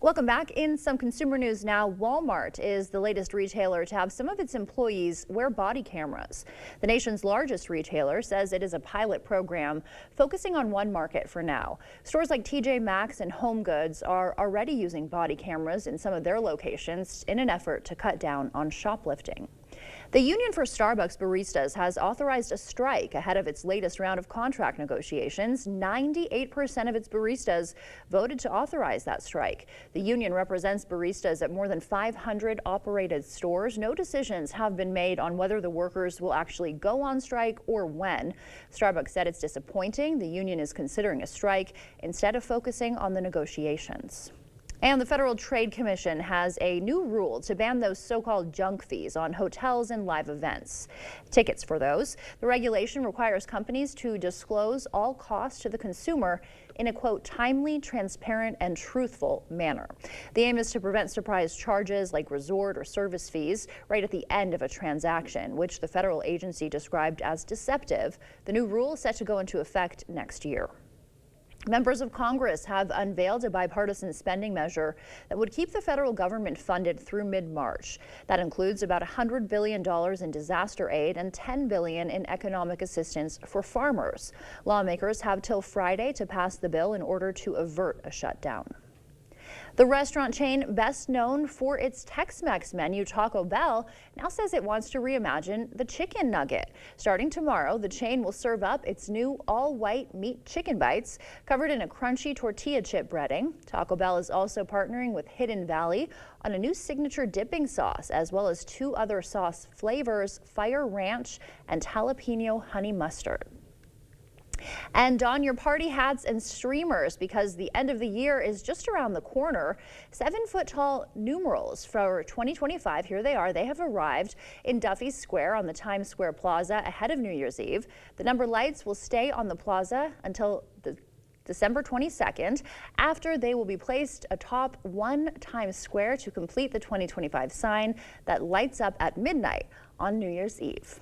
Welcome back. In some consumer news now, Walmart is the latest retailer to have some of its employees wear body cameras. The nation's largest retailer says it is a pilot program focusing on one market for now. Stores like TJ Maxx and HomeGoods are already using body cameras in some of their locations in an effort to cut down on shoplifting. The Union for Starbucks Baristas has authorized a strike ahead of its latest round of contract negotiations. 98% of its baristas voted to authorize that strike. The union represents baristas at more than 500 operated stores. No decisions have been made on whether the workers will actually go on strike or when. Starbucks said it's disappointing. The union is considering a strike instead of focusing on the negotiations. And the Federal Trade Commission has a new rule to ban those so-called junk fees on hotels and live events. Tickets for those. The regulation requires companies to disclose all costs to the consumer in a, quote, timely, transparent, and truthful manner. The aim is to prevent surprise charges like resort or service fees right at the end of a transaction, which the federal agency described as deceptive. The new rule is set to go into effect next year. Members of Congress have unveiled a bipartisan spending measure that would keep the federal government funded through mid-March. That includes about $100 billion in disaster aid and $10 billion in economic assistance for farmers. Lawmakers have till Friday to pass the bill in order to avert a shutdown. The restaurant chain best known for its Tex-Mex menu, Taco Bell, now says it wants to reimagine the chicken nugget. Starting tomorrow, the chain will serve up its new all-white meat chicken bites covered in a crunchy tortilla chip breading. Taco Bell is also partnering with Hidden Valley on a new signature dipping sauce, as well as two other sauce flavors, Fire Ranch and Jalapeno Honey Mustard. And don your party hats and streamers because the end of the year is just around the corner. 7-foot-tall numerals for 2025, here they are. They have arrived in Duffy Square on the Times Square Plaza ahead of New Year's Eve. The number lights will stay on the plaza until December 22nd. After, they will be placed atop one Times Square to complete the 2025 sign that lights up at midnight on New Year's Eve.